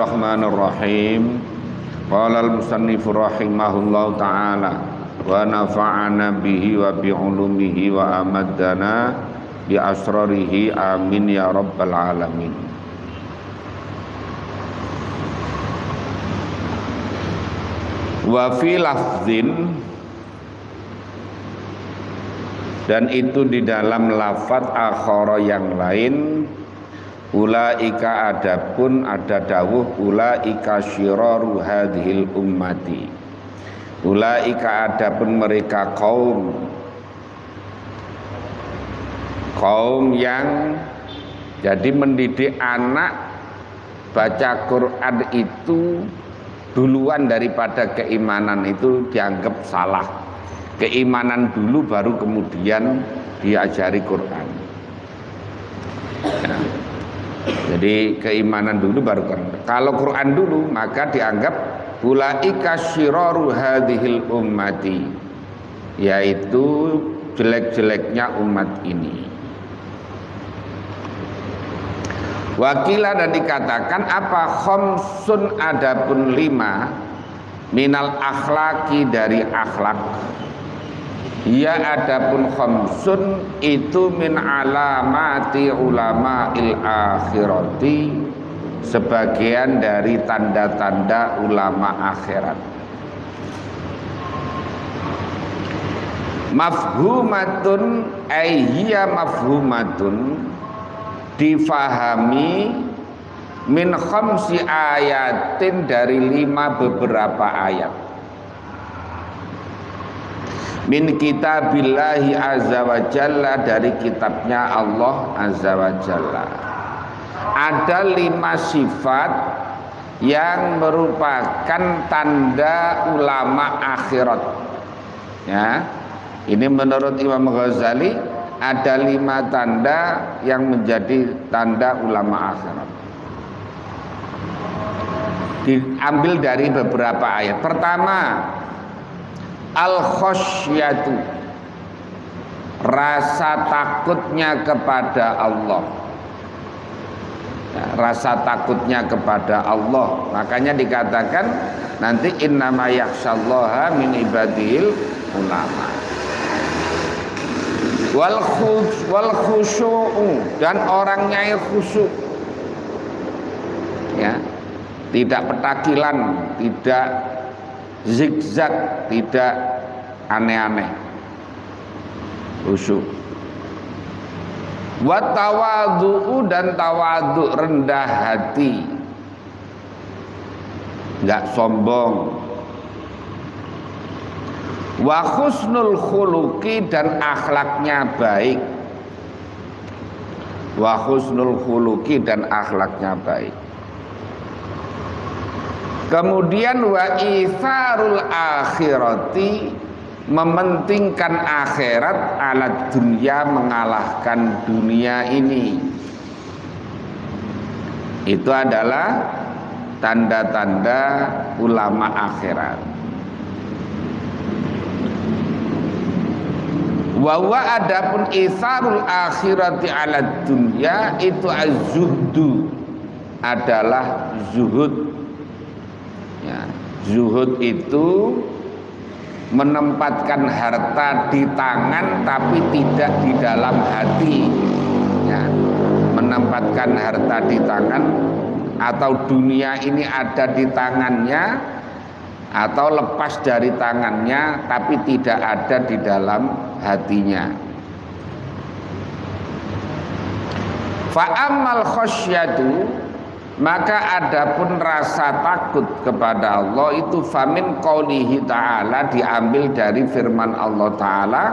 Bismillahirrahmanirrahim. Qala al-musannifu rahimahullahu ta'ala wa nafa'ana bihi wa bi'ulumihi wa amaddana bi asrarihi amin ya rabbal alamin. Wa fi lafzin, dan itu di dalam lafaz akhara yang lain, ulaika adapun ada dawuh ulaika syiraru hadhil ummati, ulaika adapun mereka kaum yang jadi mendidik anak baca Quran itu duluan daripada keimanan itu dianggap salah. Keimanan dulu baru kemudian diajari Quran. Ya. Jadi keimanan dulu baru Quran. Kalau Quran dulu maka dianggap ulaika syiraru hadhil ummati, yaitu jelek-jeleknya umat ini. Wakila, dan dikatakan apa khamsun adapun 5 minal akhlaki dari akhlak. Ya adapun khamsun itu min alamati ulama'il akhirati, sebagian dari tanda-tanda ulama akhirat. Mafhumatun ayhiya mafhumatun, difahami min khamsi ayatin, dari 5 beberapa ayat. Min kitabillahi azza wa jalla, dari kitabnya Allah azza wa jalla. Ada 5 sifat yang merupakan tanda ulama akhirat. Ya, ini menurut Imam Ghazali ada 5 tanda yang menjadi tanda ulama akhirat. Diambil dari beberapa ayat. Pertama, al-khosyatu, rasa takutnya kepada Allah. Ya, rasa takutnya kepada Allah. Makanya dikatakan nanti innama yakhsyallaha min ibadil ulama. Wal khusyu'u, dan orangnya khusyuk. Ya, tidak petakilan, tidak zigzag, tidak aneh-aneh, khusyuk. Wa tawadhu'u, dan tawadhu, rendah hati, enggak sombong. Wa husnul khuluqi, dan akhlaknya baik. Wa husnul khuluqi, dan akhlaknya baik. Kemudian wa itharul akhirati, mementingkan akhirat, alat dunia, mengalahkan dunia ini. Itu adalah tanda-tanda ulama akhirat. Wa adapun itharul akhirati alat dunia, itu az-zuhdu, adalah zuhud. Ya, zuhud itu menempatkan harta di tangan tapi tidak di dalam hati. Ya, menempatkan harta di tangan, atau dunia ini ada di tangannya atau lepas dari tangannya tapi tidak ada di dalam hatinya. Fa ammal khasyatu, maka adapun rasa takut kepada Allah itu famin qaulihi ta'ala, diambil dari firman Allah ta'ala,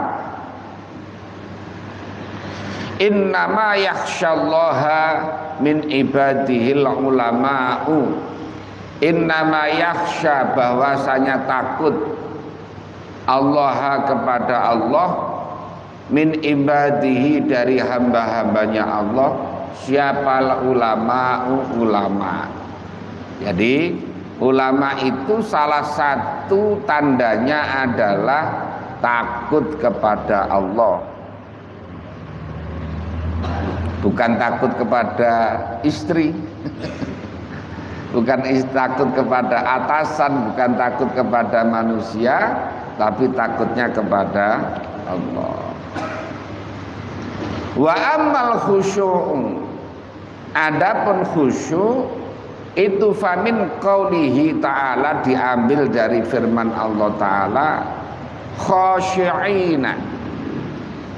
innama yakhsyallaha min ibadihil ulama'u. Innama yakhsya, bahwasanya takut Allah kepada Allah, min ibadihi, dari hamba-hambanya Allah. Siapa ulama? Jadi ulama itu salah satu tandanya adalah takut kepada Allah. Bukan takut kepada istri, Bukan takut kepada atasan, bukan takut kepada manusia, tapi takutnya kepada Allah. Wa ammal khusyu'u, adapun khusyuk itu famin qaulihi ta'ala, diambil dari firman Allah Ta'ala, khasyi'ina,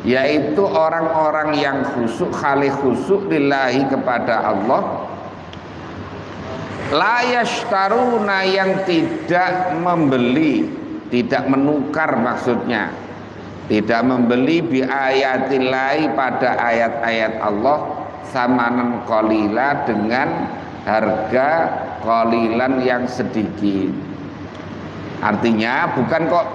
yaitu orang-orang yang khusyuk, khali khusyuk lillahi, kepada Allah, la yashtaruna, yang tidak membeli, tidak menukar, maksudnya tidak membeli bi ayatillahi, pada ayat-ayat Allah, samanan qalila, dengan harga qalilan yang sedikit. Artinya bukan kok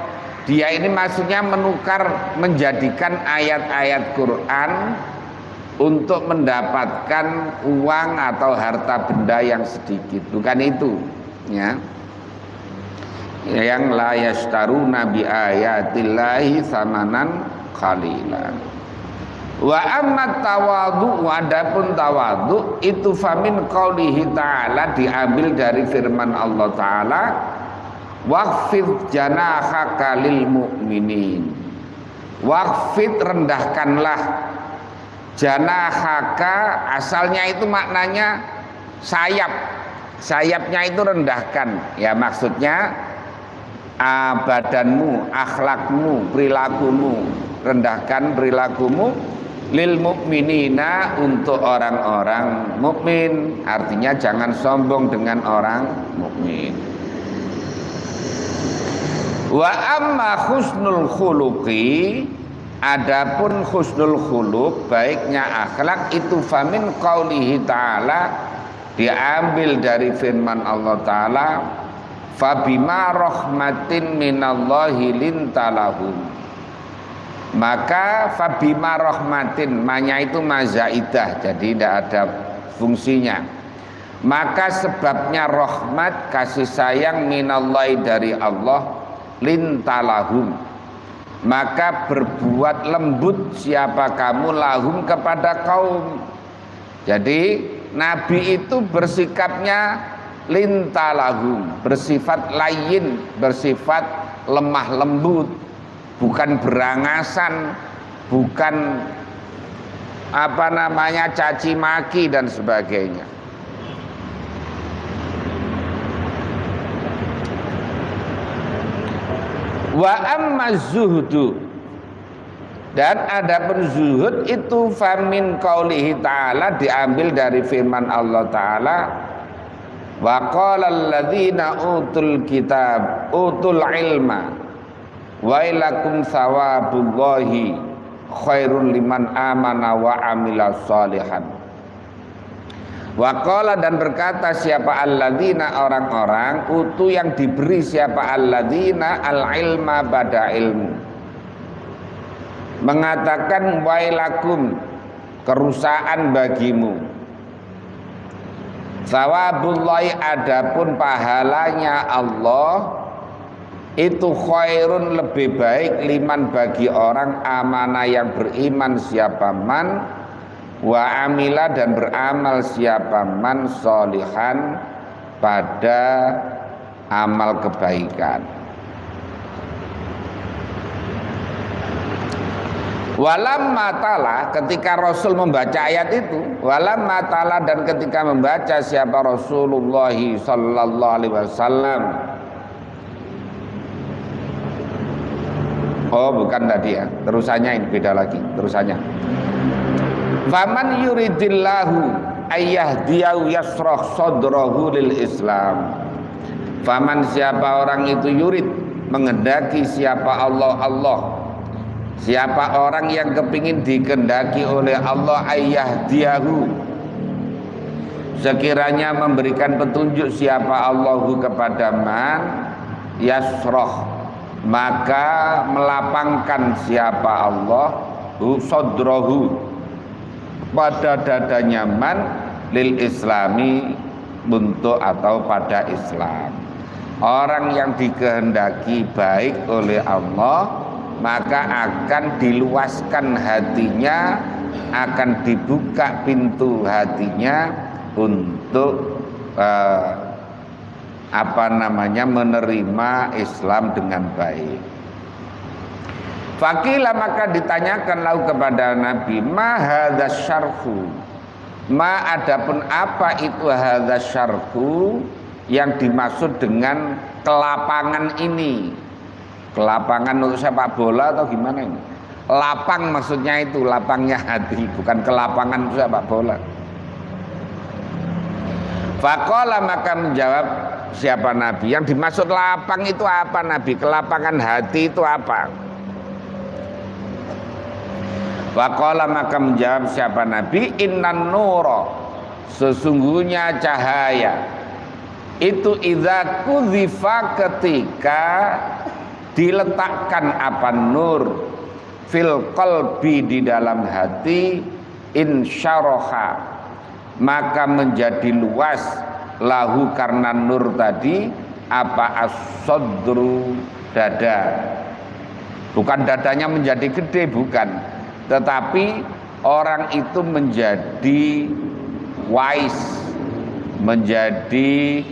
dia ini maksudnya menukar, menjadikan ayat-ayat Quran untuk mendapatkan uang atau harta benda yang sedikit, bukan itu, ya. Yang la yashtaruna bi ayatillahi samanan qalilan. Wa ammat tawadhu, adapun tawadhu itu famin qaulihi ta'ala, diambil dari firman Allah Ta'ala, waqfid janahaka lil mu'minin. Waqfid, rendahkanlah, janahaka, asalnya itu maknanya sayap, sayapnya itu rendahkan, ya maksudnya badanmu, akhlakmu, perilakumu, rendahkan perilakumu, lil mu'minina, untuk orang-orang mukmin, artinya jangan sombong dengan orang mukmin. Wa amma husnul khuluqi, adapun husnul khuluq, baiknya akhlak, itu famin qaulihi ta'ala, diambil dari firman Allah Ta'ala, fabima rahmatin minallahi lintalahum, maka fabima rahmatin, manya itu mazaidah, jadi tidak ada fungsinya, maka sebabnya rahmat, kasih sayang, minallahi, dari Allah, lintalahum, maka berbuat lembut siapa kamu, lahum, kepada kaum. Jadi Nabi itu bersikapnya lintalahum, bersifat layin, bersifat lemah lembut, bukan berangasan, bukan caci maki dan sebagainya. Wa amma zuhdu, dan adapun zuhud itu famin qaulihi ta'ala, diambil dari firman Allah Ta'ala, wa qala alladzina utul kitab utul ilma wailakum sawabullahi khairul liman amana wa amila sholihan. Wa qala, dan berkata siapa alladzina, orang-orang, utu yang diberi siapa alladzina, al ilma, pada ilmu, mengatakan wailakum, kerusakan bagimu, sawabullahi, adapun pahalanya Allah, itu khairun, lebih baik, liman, bagi orang, amanah, yang beriman siapa man, wa amila, dan beramal siapa man, sholihan, pada amal kebaikan. Walamma ta'ala, ketika Rasul membaca ayat itu, walamma ta'ala, dan ketika membaca siapa Rasulullah sallallahu alaihi wasallam, oh bukan tadi ya, terusannya ini beda lagi terusannya. Faman yuridillahu ayyahdiyahu yasrah sadrahu lil Islam. Faman, siapa orang itu, yurid, menghendaki siapa Allah, siapa orang yang kepingin dikehendaki oleh Allah, ayyahdiyahu, sekiranya memberikan petunjuk siapa Allahu kepada man, yasrah, maka melapangkan siapa Allah, sadrahu, pada dadanya man, lil islami, untuk atau pada Islam. Orang yang dikehendaki baik oleh Allah, maka akan diluaskan hatinya, akan dibuka pintu hatinya untuk menerima Islam dengan baik. Fakilah maka ditanyakan lalu kepada Nabi, ma hadzal syarhu, ma adapun apa itu hadzal syarhu yang dimaksud dengan kelapangan ini. Kelapangan untuk sepak bola atau gimana ini? Lapang maksudnya itu, lapangnya hati, bukan kelapangan untuk sepak bola. Faqala maka menjawab siapa Nabi, yang dimaksud lapang itu apa Nabi? Kelapangan hati itu apa? Faqala maka menjawab siapa Nabi, innan nura, sesungguhnya cahaya itu idza kudzifa, ketika diletakkan apa nur fil qalbi, di dalam hati, insyaraha, maka menjadi luas lahu karena nur tadi apa as-sadru, dada. Bukan dadanya menjadi gede, bukan, tetapi orang itu menjadi wise, menjadi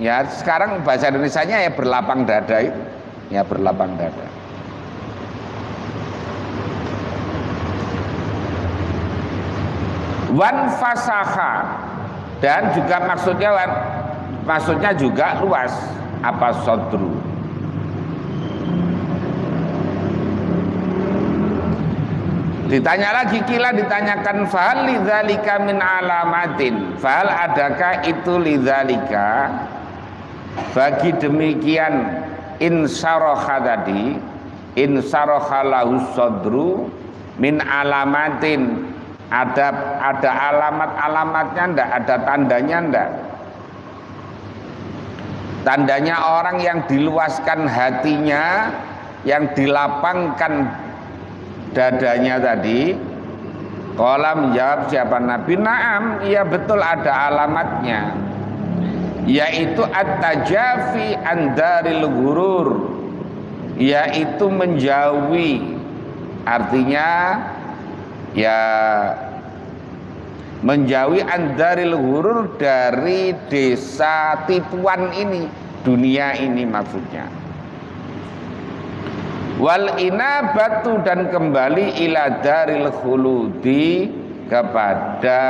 ya sekarang bahasa Indonesianya ya berlapang dada itu, ya berlapang dada. Wan fasaha, dan juga maksudnya juga luas apa sodru. Ditanya lagi, kila ditanyakan, fahal lidzalika min alamatin, fahal adakah itu lidzalika bagi demikian insyaraha tadi, insyaraha lahu sodru min alamatin, ada alamat-alamatnya ndak, ada tandanya ndak? Tandanya orang yang diluaskan hatinya, yang dilapangkan dadanya tadi. Qala menjawab siapa Nabi, na'am, iya betul ada alamatnya, yaitu at-tajafi andaril ghurur, yaitu menjauhi, artinya ya menjauhi andaril ghurur, dari desa tipuan ini, dunia ini maksudnya. Wal inabatu, dan kembali ila daril khuludi, kepada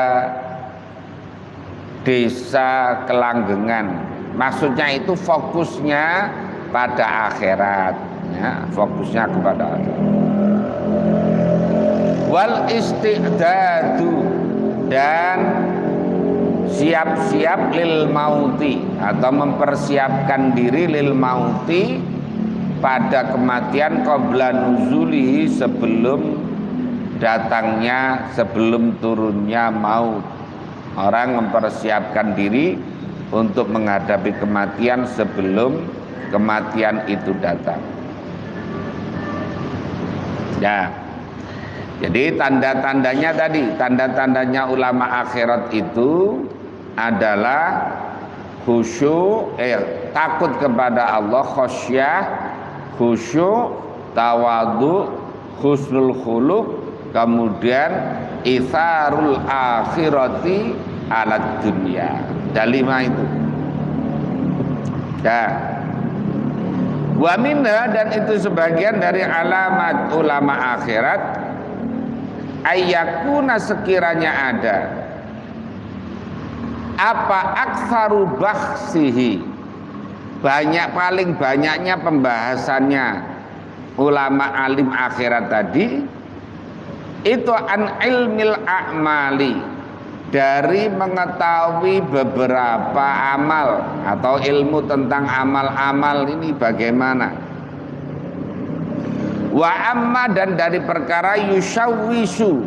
desa kelanggengan. Maksudnya itu fokusnya pada akhirat, ya, fokusnya kepada akhirat. Wal isti'dadu, dan siap-siap lil mauti, atau mempersiapkan diri lil mauti, pada kematian, qabla nuzuli, sebelum datangnya, sebelum turunnya maut. Orang mempersiapkan diri untuk menghadapi kematian sebelum kematian itu datang. Ya, jadi tanda-tandanya tadi, tanda-tandanya ulama akhirat itu adalah khusyuk, takut kepada Allah, khosyah, khusyuk, tawadu, husnul khuluq, kemudian itharul akhirati alat dunia. Ada 5 itu. Ya. Wa minha, dan itu sebagian dari alamat ulama akhirat, ayyakuna, sekiranya ada apa aktsaru bahsihi, paling banyaknya pembahasannya ulama alim akhirat tadi, itu an ilmil a'mali, dari mengetahui beberapa amal atau ilmu tentang amal-amal ini bagaimana. Wa amma, dan dari perkara yusawwisu,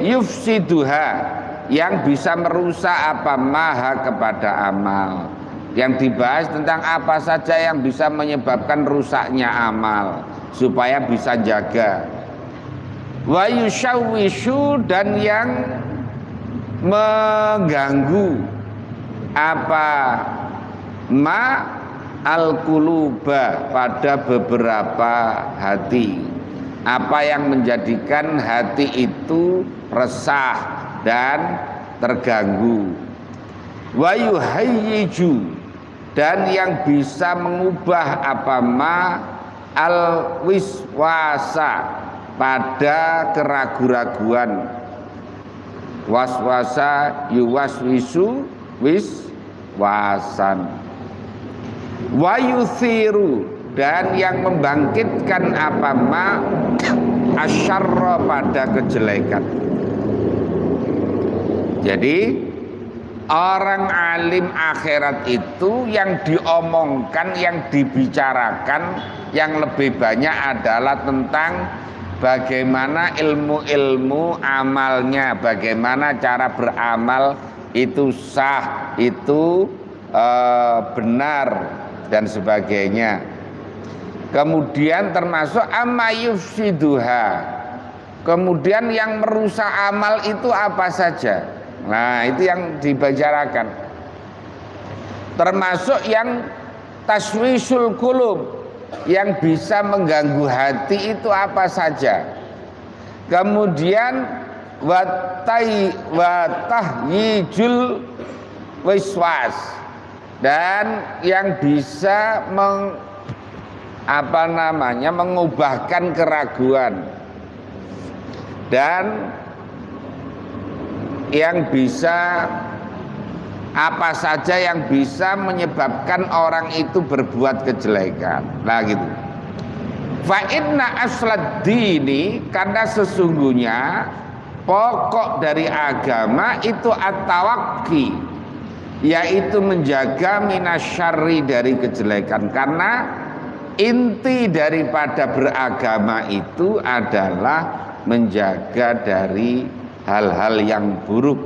yufsiduha, yang bisa merusak apa maha kepada amal. Yang dibahas tentang apa saja yang bisa menyebabkan rusaknya amal, supaya bisa jaga. Wa yusawwisu, dan yang mengganggu apa ma al-quluba, pada beberapa hati, apa yang menjadikan hati itu resah dan terganggu. wa yuhayyiju, dan yang bisa mengubah apa ma al wiswasa, pada keraguan-raguan. Waswasa yuwaswisu wiswasan. Wa yuthiru, dan yang membangkitkan apa ma asyarra, pada kejelekan. Jadi orang alim akhirat itu yang diomongkan, yang dibicarakan, yang lebih banyak adalah tentang bagaimana ilmu-ilmu amalnya, bagaimana cara beramal itu sah, itu benar dan sebagainya. Kemudian termasuk amma yufsiduha, kemudian yang merusak amal itu apa saja. Nah, itu yang dibicarakan. Termasuk yang taswisul qulub, yang bisa mengganggu hati itu apa saja. Kemudian watahyijul wiswas, dan yang bisa mengubahkan keraguan, dan yang bisa apa saja yang bisa menyebabkan orang itu berbuat kejelekan. Nah gitu. Fa inna aslad dini, karena sesungguhnya pokok dari agama itu at-tawakki, yaitu menjaga minasyarri, dari kejelekan. Karena inti daripada beragama itu adalah menjaga dari hal-hal yang buruk.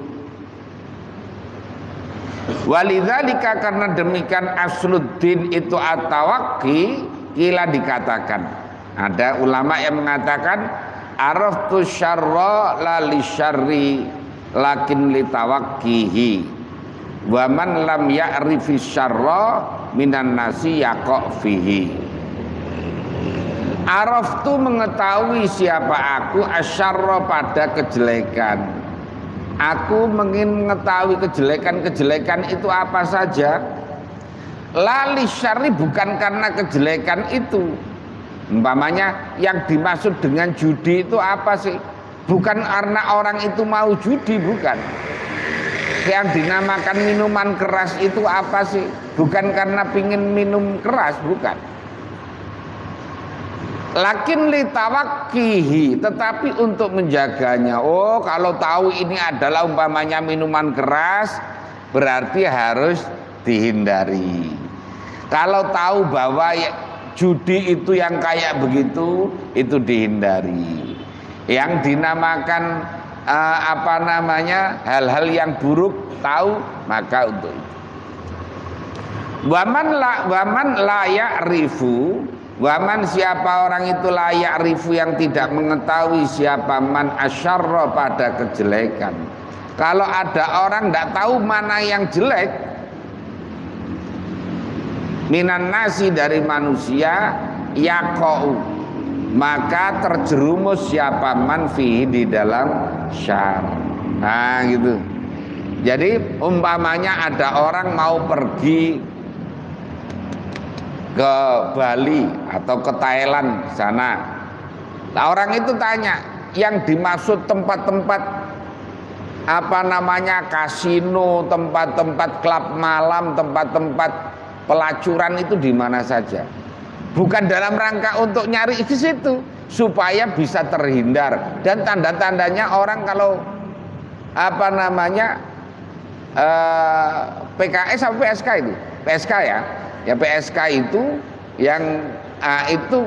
Walidzalika, karena demikian asluddin itu at-tawakki, kila dikatakan, ada ulama yang mengatakan araftu syarra la li syarri lakin li tawakkihi, wa man lam ya'rifi syarra minan nasi yaqa fihi. Araftu, mengetahui siapa aku, asyarra, pada kejelekan. Aku ingin mengetahui kejelekan-kejelekan itu apa saja. Lali syarri, bukan karena kejelekan itu. Umpamanya yang dimaksud dengan judi itu apa sih? Bukan karena orang itu mau judi, bukan. Yang dinamakan minuman keras itu apa sih? Bukan karena pingin minum keras, bukan. Lakin litawakkihi, tetapi untuk menjaganya. Oh, kalau tahu ini adalah umpamanya minuman keras, berarti harus dihindari. Kalau tahu bahwa judi itu yang kayak begitu, itu dihindari. Yang dinamakan hal-hal yang buruk, tahu, maka untuk itu. Waman la ya'rifu, waman, siapa orang itu layak rifu, yang tidak mengetahui siapa man asyarra, pada kejelekan. Kalau ada orang tidak tahu mana yang jelek, minan nasi, dari manusia, yaqau, maka terjerumus siapa man fihi, di dalam syarr. Nah gitu. Jadi umpamanya ada orang mau pergi ke Bali atau ke Thailand sana. Nah, orang itu tanya, yang dimaksud tempat-tempat kasino, tempat-tempat klub malam, tempat-tempat pelacuran itu di mana saja? Bukan dalam rangka untuk nyari ke situ, supaya bisa terhindar. Dan tanda-tandanya orang kalau PKS atau PSK itu, PSK ya. Ya PSK itu yang itu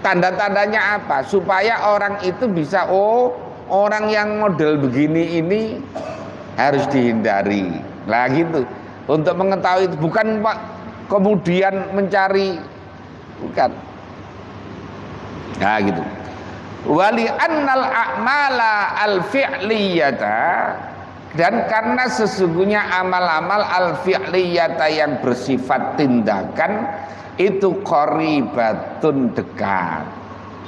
tanda-tandanya apa? Supaya orang itu bisa, oh orang yang model begini ini harus dihindari. Nah gitu. Untuk mengetahui itu, bukan Pak kemudian mencari, bukan. Nah gitu. Wali annal a'mala al-fi'liyata, dan karena sesungguhnya amal-amal al-fi'liyata yang bersifat tindakan itu qaribatun, dekat.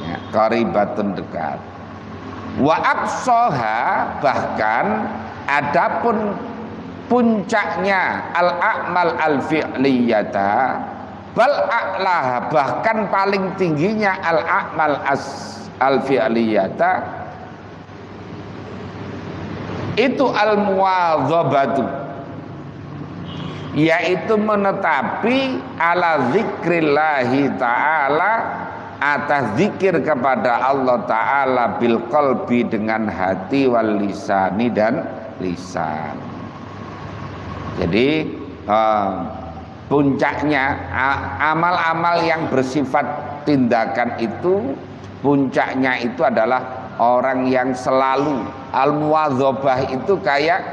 Ya, qaribatun, dekat. Wa aqsaha, bahkan adapun puncaknya al-a'mal al-fi'liyata, bal a'laha, bahkan paling tingginya al-a'mal al-fi'liyata itu al-muwadhabatu, yaitu menetapi ala zikrillahi ta'ala, atas zikir kepada Allah Ta'ala bil qalbi, dengan hati, wal lisani, dan lisan. Jadi puncaknya amal-amal yang bersifat tindakan itu, puncaknya itu adalah orang yang selalu al-muwadzabah, itu kayak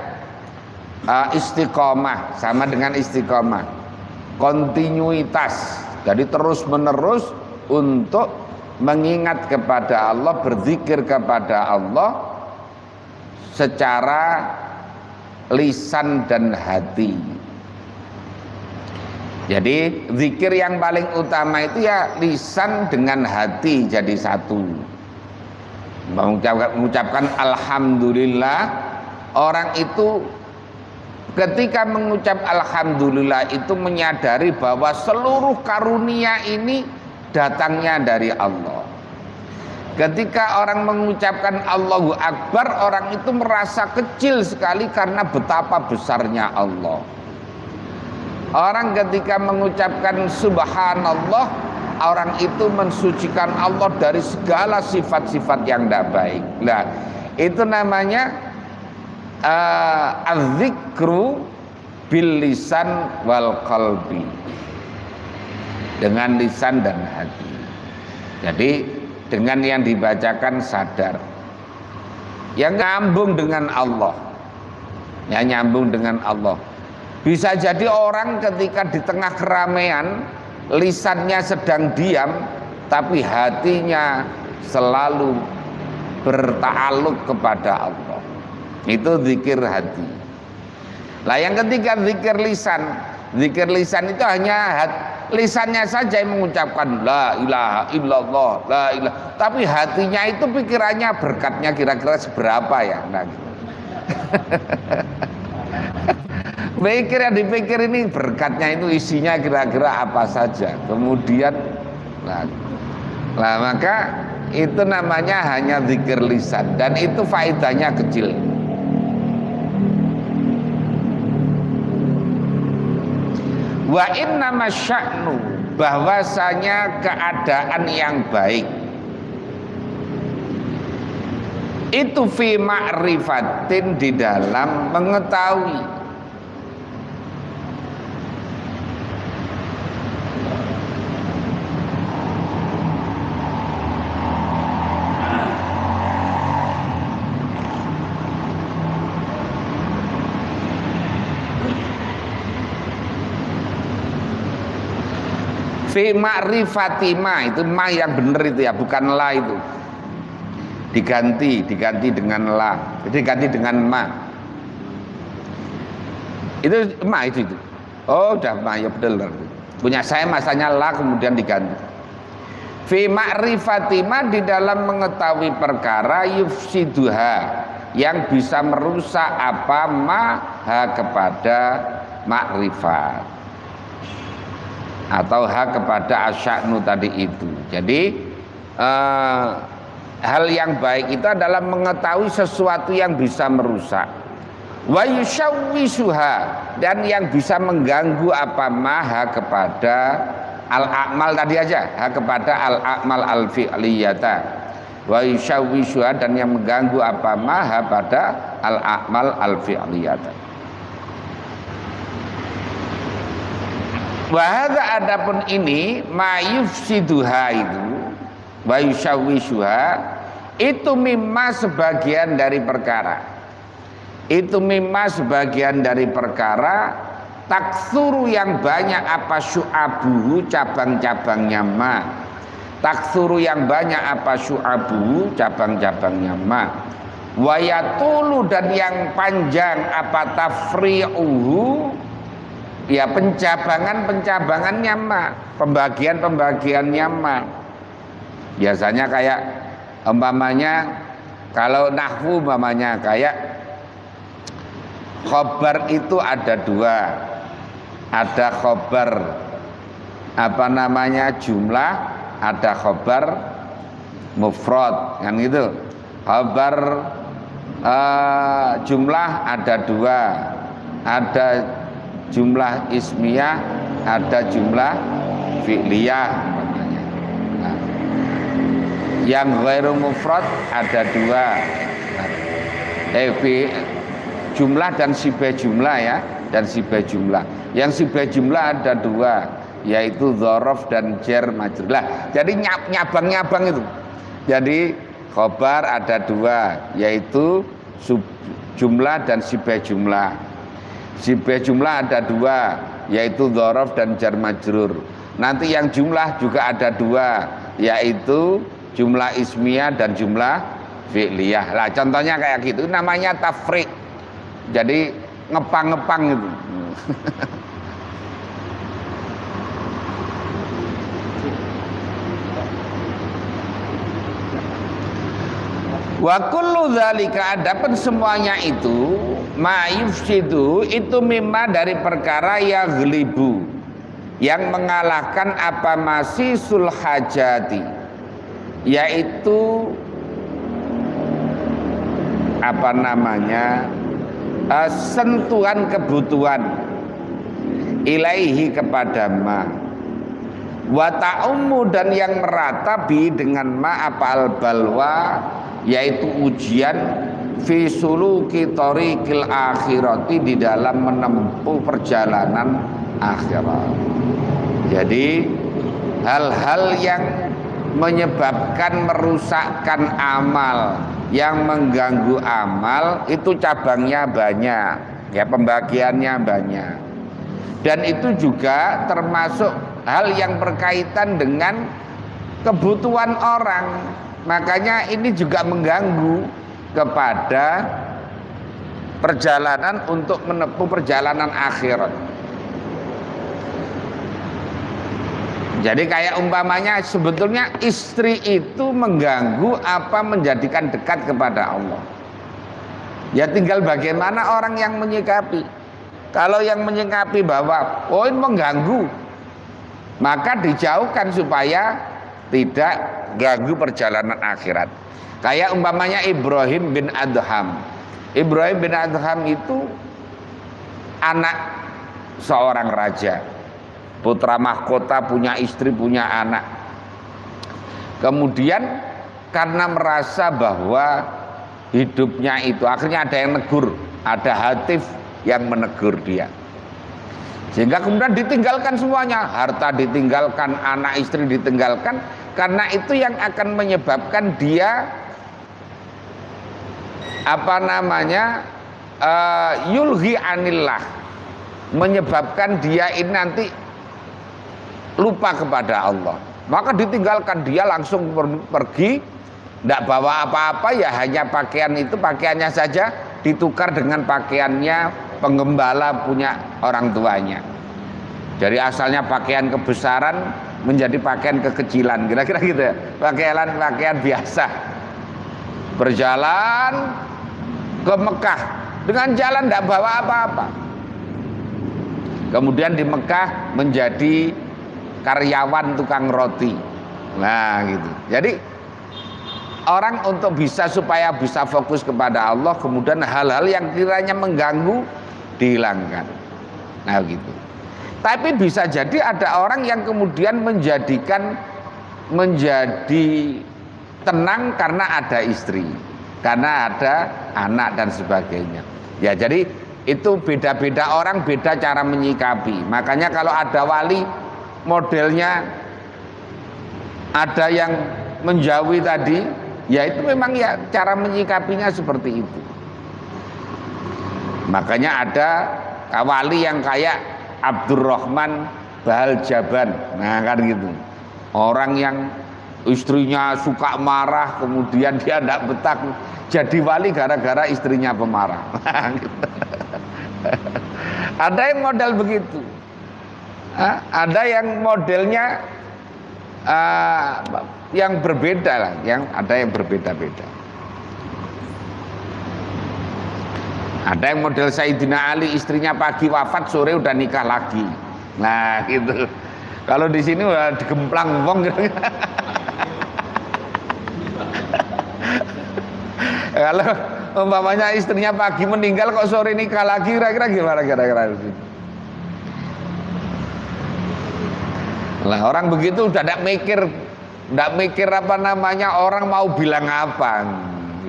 istiqomah, sama dengan istiqomah, kontinuitas, jadi terus menerus untuk mengingat kepada Allah, berzikir kepada Allah secara lisan dan hati. Jadi zikir yang paling utama itu ya lisan dengan hati jadi satu. Mengucapkan alhamdulillah, orang itu ketika mengucap alhamdulillah itu menyadari bahwa seluruh karunia ini datangnya dari Allah. Ketika orang mengucapkan Allahu Akbar, orang itu merasa kecil sekali karena betapa besarnya Allah. Orang ketika mengucapkan subhanallah, orang itu mensucikan Allah dari segala sifat-sifat yang tidak baik. Nah, itu namanya az-zikru bil lisan wal qalbi, dengan lisan dan hati. Jadi dengan yang dibacakan sadar, yang nyambung dengan Allah, yang nyambung dengan Allah. Bisa jadi orang ketika di tengah keramaian lisannya sedang diam, tapi hatinya selalu berta'alluq kepada Allah. Itu zikir hati. Lah yang ketiga zikir lisan. Zikir lisan itu hanya lisannya saja yang mengucapkan la ilaha illallah, la ilaha, tapi hatinya itu pikirannya berkatnya kira-kira seberapa ya. Nah, gitu. Pikir yang dipikir ini berkatnya itu isinya kira-kira apa saja. Kemudian maka itu namanya hanya zikir lisan, dan itu faedahnya kecil. Wa innama sya'nu, bahwasanya keadaan yang baik itu fi ma'rifatin, di dalam mengetahui. Fi ma'rifati ma, itu ma yang benar itu ya, bukan la itu. Diganti dengan la. Jadi diganti dengan ma. Itu ma itu. Oh, udah ma ya benar. Punya saya masanya la kemudian diganti. Fi ma'rifati ma, di dalam mengetahui perkara yufsiduha, yang bisa merusak apa ma ha kepada makrifat, atau hak kepada asya'nu tadi itu. Jadi hal yang baik itu adalah mengetahui sesuatu yang bisa merusak. Wa yusyawwisuha, dan yang bisa mengganggu apa maha kepada al-a'mal tadi aja, hak kepada al-a'mal al-fi'liyata. Wa yusyawwisuha, dan yang mengganggu apa maha pada al-a'mal al-fi'liyata. Wahada, adapun ini mayufsiduha itu, wa yusyawwisuha, itu mimma sebagian dari perkara. Itu mimma sebagian dari perkara, taksuru yang banyak apa syu'abuhu, cabang-cabangnya ma. Taksuru yang banyak apa syu'abuhu, cabang-cabangnya ma. Wayatulu, dan yang panjang apa tafri'uhu, ya pencabangannya ma, pembagiannya ma. Biasanya kayak umpamanya kalau nahwu umpamanya kayak Khobar itu ada dua, ada khobar jumlah, ada khobar mufrad, kan gitu. Khobar jumlah ada dua, ada jumlah ismiyah, ada jumlah fi'liyah. Nah, yang ghairu mufrad ada dua, jumlah dan sibah jumlah ya, dan sibah jumlah. Yang sibah jumlah ada dua, yaitu dzaraf dan jar majrur. Lah, jadi nyabang-nyabang itu. Jadi khobar ada dua, yaitu jumlah dan sibah jumlah. Sibah jumlah ada dua, yaitu dzaraf dan jar majrur. Nanti yang jumlah juga ada dua, yaitu jumlah ismiyah dan jumlah fi'liyah. Lah contohnya kayak gitu, namanya tafriq. Jadi ngepang-ngepang itu. Wa kullu dzalika, adapun semuanya itu ma yufsidu, itu mimma dari perkara yaghlibu, yang mengalahkan apa masisul hajati, yaitu sentuhan kebutuhan ilaihi kepada ma, wa ta'ummu, dan yang meratabi dengan ma apa balwa, yaitu ujian fi suluki tariqil akhirati, di dalam menempuh perjalanan akhirat. Jadi hal-hal yang menyebabkan merusakkan amal, yang mengganggu amal, itu cabangnya banyak ya, pembagiannya banyak. Dan itu juga termasuk hal yang berkaitan dengan kebutuhan orang. Makanya ini juga mengganggu kepada perjalanan untuk menempuh perjalanan akhirat. Jadi kayak umpamanya sebetulnya istri itu mengganggu apa menjadikan dekat kepada Allah. Ya tinggal bagaimana orang yang menyikapi. Kalau yang menyikapi bahwa oh ini mengganggu, maka dijauhkan supaya tidak ganggu perjalanan akhirat. Kayak umpamanya Ibrahim bin Adham. Ibrahim bin Adham itu anak seorang raja, putra mahkota, punya istri, punya anak. Kemudian karena merasa bahwa hidupnya itu, akhirnya ada yang negur, ada Hatif yang menegur dia, sehingga kemudian ditinggalkan semuanya, harta ditinggalkan, anak istri ditinggalkan, karena itu yang akan menyebabkan dia yulhi anillah, menyebabkan dia ini nanti lupa kepada Allah. Maka ditinggalkan, dia langsung pergi, tidak bawa apa-apa, ya hanya pakaian itu, pakaiannya saja ditukar dengan pakaiannya penggembala punya orang tuanya. Jadi asalnya pakaian kebesaran menjadi pakaian kekecilan, kira-kira gitu ya, pakaian biasa. Berjalan ke Mekah dengan jalan tidak bawa apa-apa. Kemudian di Mekah menjadi karyawan tukang roti. Nah gitu. Jadi orang untuk supaya bisa fokus kepada Allah, kemudian hal-hal yang kiranya mengganggu dihilangkan. Nah gitu. Tapi bisa jadi ada orang yang kemudian menjadi tenang karena ada istri, karena ada anak dan sebagainya. Ya jadi itu beda-beda orang, beda cara menyikapi. Makanya kalau ada wali modelnya ada yang menjauhi tadi, ya itu memang ya cara menyikapinya seperti itu. Makanya ada wali yang kayak Abdurrahman Bahal Jaban, nah kan gitu. Orang yang istrinya suka marah, kemudian dia tidak betah jadi wali gara-gara istrinya pemarah. Ada yang model begitu. Ada yang modelnya yang berbeda lah, yang ada yang berbeda-beda. Ada yang model Sayyidina Ali, istrinya pagi wafat, sore udah nikah lagi. Nah gitu. Kalau di sini udah digemplang wong gitu. Kalau umpamanya istrinya pagi meninggal kok sore nikah lagi, kira-kira gimana kira-kira? Lah orang begitu udah tidak mikir apa namanya orang mau bilang apa.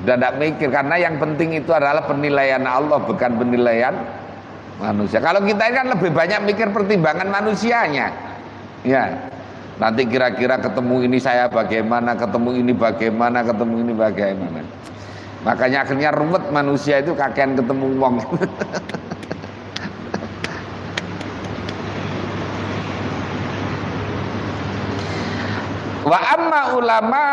Udah tidak mikir, karena yang penting itu adalah penilaian Allah, bukan penilaian manusia. Kalau kita kan lebih banyak mikir pertimbangan manusianya. Ya. Nanti kira-kira ketemu ini saya bagaimana, ketemu ini bagaimana, ketemu ini bagaimana. Makanya akhirnya ruwet manusia itu kakean ketemu wong. Wa amma ulama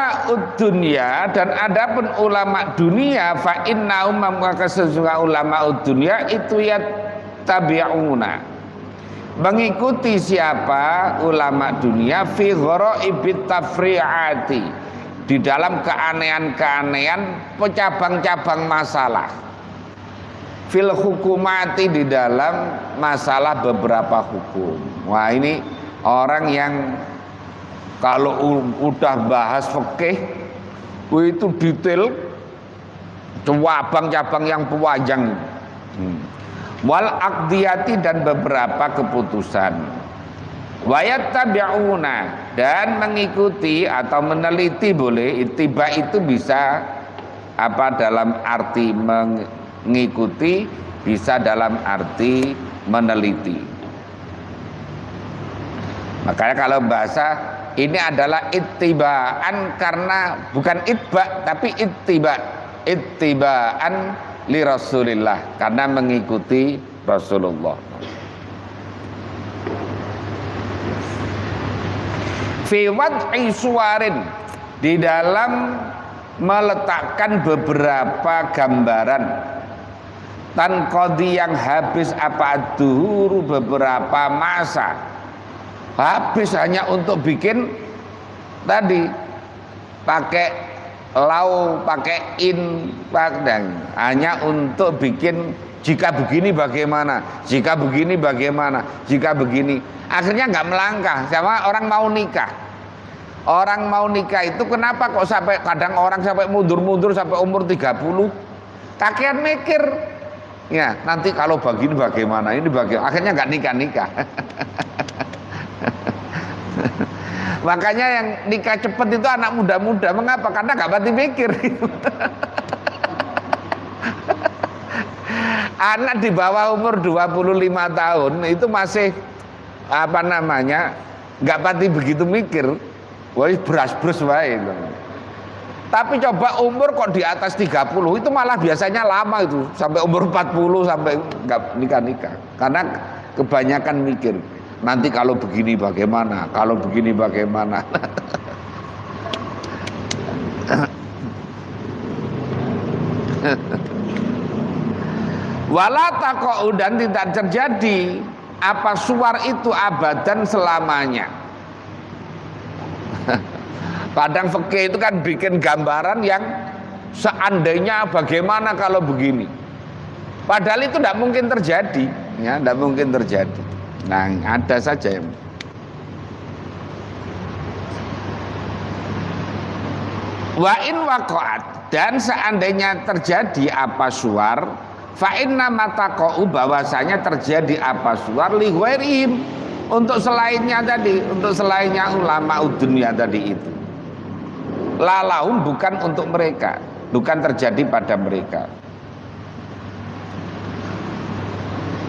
dunia, dan adapun ulama dunia fa innahum maka sesungguhnya ulama dunia itu ya tabi'una, mengikuti siapa ulama dunia fi gharaibit tafri'ati, di dalam keanehan-keanehan cabang-cabang masalah, fil hukumati, di dalam masalah beberapa hukum. Wah ini orang yang kalau udah bahas fikih itu detail, cabang-cabang yang panjang. Wal aqdiyati, dan beberapa keputusan. Wayat tabi'una, dan mengikuti atau meneliti boleh. Ittiba itu bisa apa dalam arti mengikuti, bisa dalam arti meneliti. Makanya kalau bahasa ini adalah ittibaan, karena bukan itba tapi ittibaan li Rasulillah, karena mengikuti Rasulullah. Fi wad'i suwarin, di dalam meletakkan beberapa gambaran, tanqadi yang habis apa duhuru, beberapa masa habis hanya untuk bikin tadi pakai lau, pakai in, hanya untuk bikin jika begini bagaimana, jika begini bagaimana, jika begini. Akhirnya nggak melangkah. Sama orang mau nikah. Orang mau nikah itu kenapa kok sampai kadang orang sampai mundur-mundur sampai umur 30? Kakean mikir. Ya, nanti kalau begini bagaimana, ini bagaimana. Akhirnya nggak nikah-nikah. Makanya yang nikah cepat itu anak muda-muda. Mengapa? Karena nggak pati mikir. Anak di bawah umur 25 tahun itu masih apa namanya, nggak pati begitu mikir. Wah, beras-beras wae. Tapi coba umur kok di atas 30 itu malah biasanya lama itu, sampai umur 40 sampai nggak nikah-nikah. Karena kebanyakan mikir. Nanti kalau begini bagaimana, kalau begini bagaimana. Wala taqa'u, dan tidak terjadi apa suwar itu abadan selamanya. Kadang fikih itu kan bikin gambaran yang seandainya bagaimana kalau begini. Padahal itu tidak mungkin terjadi, ya, tidak mungkin terjadi. Nah, ada saja yang wa in waqa'at, dan seandainya terjadi apa suwar, fa inna mataqa'u, bahwasanya terjadi apa suwar li ghairihim, untuk selainnya tadi, untuk selainnya ulama dunia tadi itu. Lalahum, bukan untuk mereka, bukan terjadi pada mereka.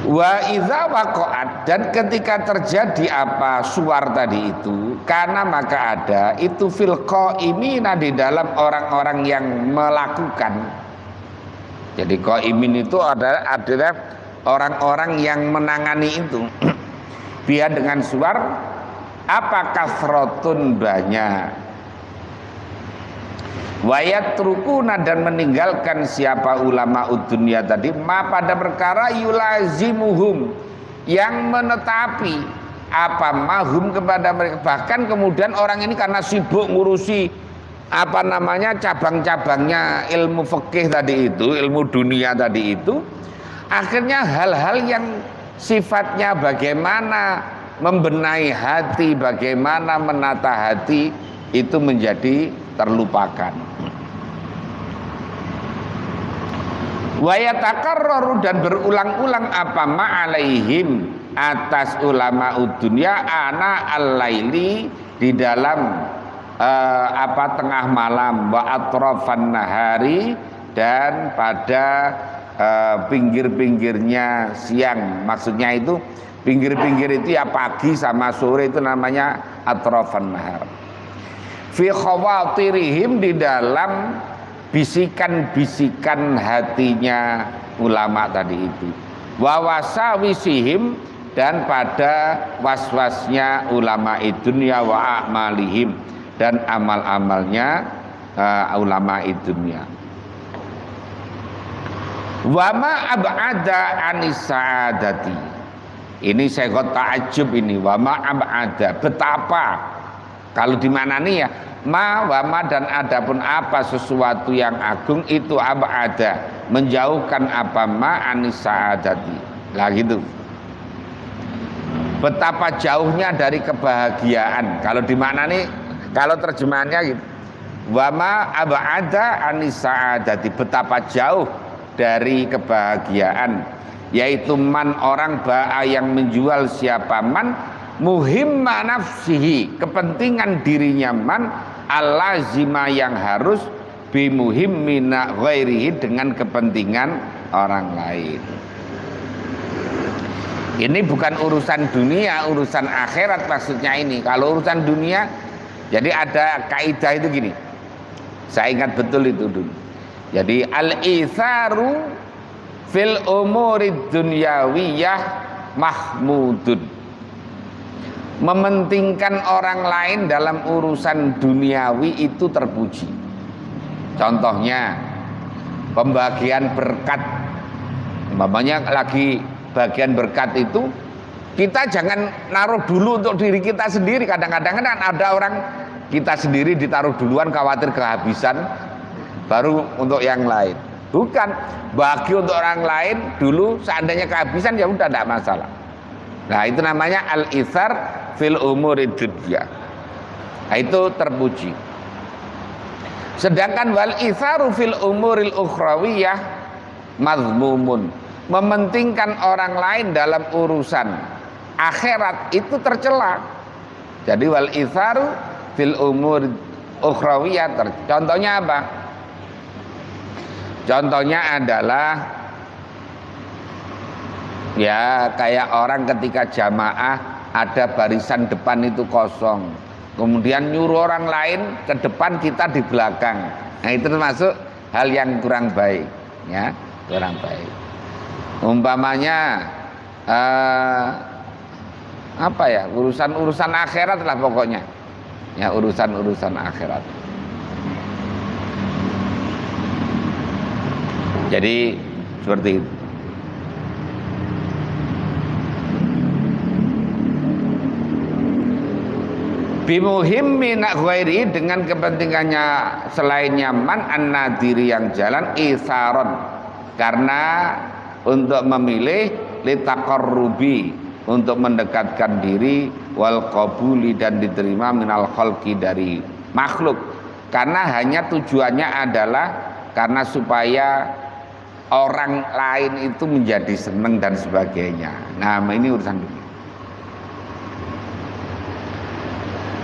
Wa idza waqa'at, dan ketika terjadi apa suwar tadi itu, karena maka ada itu fil qaimina, di dalam orang-orang yang melakukan. Jadi qaimin itu adalah orang-orang yang menangani itu. Biar dengan suwar apa kasrotun, banyak. Wayat rukuna, dan meninggalkan siapa ulama dunia tadi ma pada perkara yulazimuhum, yang menetapi apa mahum kepada mereka. Bahkan kemudian orang ini karena sibuk ngurusi apa namanya cabang-cabangnya ilmu fikih tadi itu, ilmu dunia tadi itu, Akhirnya hal-hal yang sifatnya bagaimana membenahi hati, bagaimana menata hati itu menjadi terlupakan. Wa yatakarraru, dan berulang-ulang apa ma'alaihim, atas ulama dunya ana al-laili, di dalam tengah malam, wa atrafan nahari, dan pada pinggir-pinggirnya siang. Maksudnya itu pinggir-pinggir itu ya pagi sama sore, itu namanya atrafan nahar. Fi khawatirihim, di dalam bisikan-bisikan hatinya ulama tadi itu. Wa wasawisihim, dan pada was-wasnya ulama dunya, wa a'malihim, dan amal-amalnya ulama dunya. Wa ma ab'ada anis sa'adati. Ini saya kok ta'ajub ini. Wa ma ab'ada, betapa, kalau di mana nih ya, ma wa ma, dan adapun apa sesuatu yang agung itu ab'ada, menjauhkan apa ma anis sa'adati. Lah gitu. Betapa jauhnya dari kebahagiaan. Kalau di mana nih, kalau terjemahannya gitu. Wa ma ab'ada anis sa'adati, betapa jauh dari kebahagiaan, yaitu man, orang ba'a, yang menjual siapa man, muhimma nafsihi, kepentingan dirinya man, allazima, yang harus, bimuhimmina ghairihi, dengan kepentingan orang lain. Ini bukan urusan dunia, urusan akhirat maksudnya ini. Kalau urusan dunia, jadi ada kaidah itu gini, saya ingat betul itu dulu. Jadi al-itharu fil umurid dunyawiyah mahmudun, mementingkan orang lain dalam urusan duniawi itu terpuji. Contohnya pembagian berkat, umpamanya lagi bagian berkat itu, kita jangan naruh dulu untuk diri kita sendiri. Kadang-kadang kan ada orang kita sendiri ditaruh duluan, khawatir kehabisan, baru untuk yang lain. Bukan, bagi untuk orang lain dulu, seandainya kehabisan ya udah tidak masalah. Nah itu namanya al-ithar fil umurid dunya. Nah, itu terpuji. Sedangkan wal itharu fil umuril ukhrawiyah mazmumun, mementingkan orang lain dalam urusan akhirat itu tercela. Jadi wal itharu fil umur ukhrawiyah, contohnya apa? Contohnya adalah ya kayak orang ketika jamaah ada barisan depan itu kosong, kemudian nyuruh orang lain ke depan, kita di belakang. Nah itu termasuk hal yang kurang baik, ya, kurang baik. Umpamanya apa ya, urusan akhirat lah pokoknya, ya, urusan akhirat. Jadi seperti itu. Bimuhimmi ghairi, dengan kepentingannya selainnya man an-nadiri, yang jalan, isaron, karena untuk memilih, litaqarrubi, untuk mendekatkan diri, wal qabuli, dan diterima, minal khalqi, dari makhluk, karena hanya tujuannya adalah karena supaya orang lain itu menjadi senang dan sebagainya. Nah ini urusan dunia.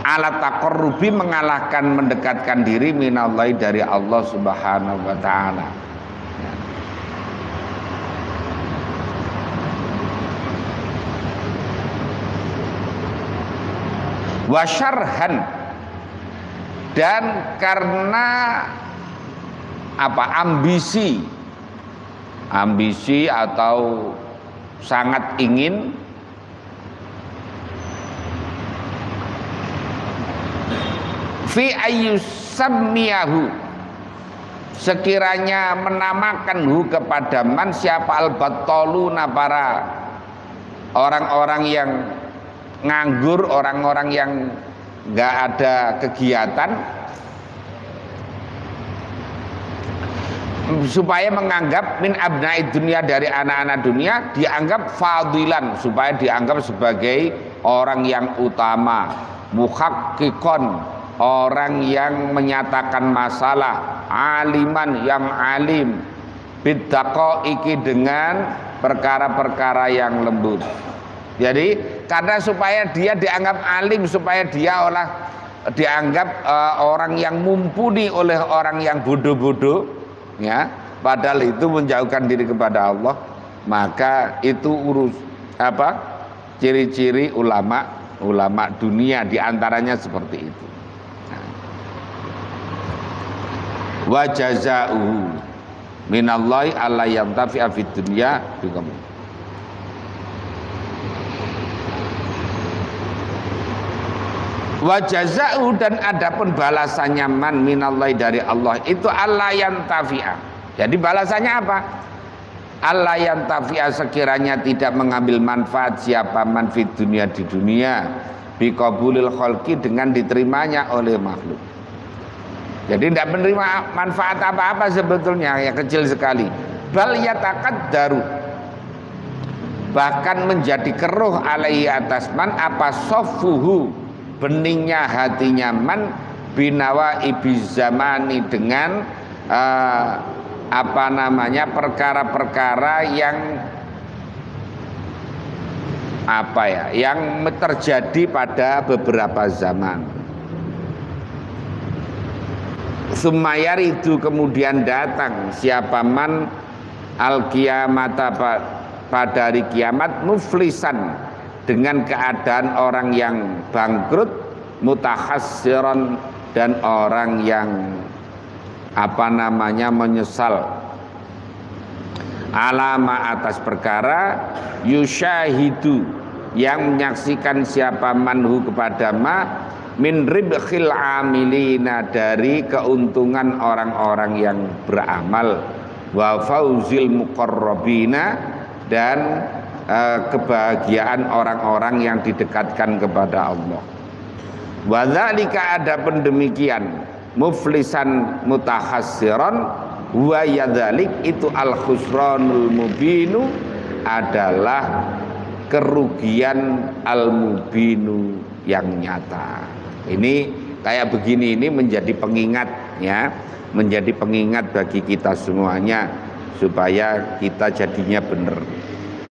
Alat taqarrubi, mengalahkan, mendekatkan diri, minallahi, dari Allah subhanahu wa ta'ala. Wa syarhan, dan karena apa, ambisi atau sangat ingin fi ayyusammiyahu, sekiranya menamakan hu kepada man, siapa, al-battaluna, para orang-orang yang nganggur, orang-orang yang nggak ada kegiatan, supaya menganggap min abnaid dunia, dari anak-anak dunia, dianggap fadilan, supaya dianggap sebagai orang yang utama, muhakkikon, orang yang menyatakan masalah, aliman, yang alim, biddaqaiki, dengan perkara-perkara yang lembut. Jadi karena supaya dia dianggap alim, supaya dia dianggap orang yang mumpuni oleh orang yang bodoh-bodoh, ya, padahal itu menjauhkan diri kepada Allah, maka itu ciri-ciri ulama dunia, diantaranya seperti itu. Wa jazaa'uhu minallahi alla yantafi'a fid dunya bikum. Wa jazaa'u, dan adapun balasannya man minallahi, dari Allah, itu alla yantafi'a. Jadi balasannya apa? Alla yantafi'a, sekiranya tidak mengambil manfaat siapa man fid dunya, di dunia, biqabulil khalqi, dengan diterimanya oleh makhluk. Jadi tidak menerima manfaat apa-apa sebetulnya, ya kecil sekali. Bal yataqaddaru, bahkan menjadi keruh alaihi atas man, apa sofuhu, beningnya hatinya man, binawa ibiz zamani, dengan perkara-perkara yang terjadi pada beberapa zaman. Sumayar itu kemudian datang siapa man al qiyamata, pada hari kiamat, muflisan, dengan keadaan orang yang bangkrut, mutahassiran, dan orang yang menyesal, alama, atas perkara, yusyahidu, yang menyaksikan siapa manhu kepada ma, min ribkhil amilina, dari keuntungan orang-orang yang beramal, wa fauzil muqarrabina, dan kebahagiaan orang-orang yang didekatkan kepada Allah. Wa dzalika, adapun demikian, muflisan mutahassiran, wa yadzalik, itu al khusranul mubinu, adalah kerugian al mubinu, yang nyata. Ini kayak begini, ini menjadi pengingat, ya, menjadi pengingat bagi kita semuanya, supaya kita jadinya benar.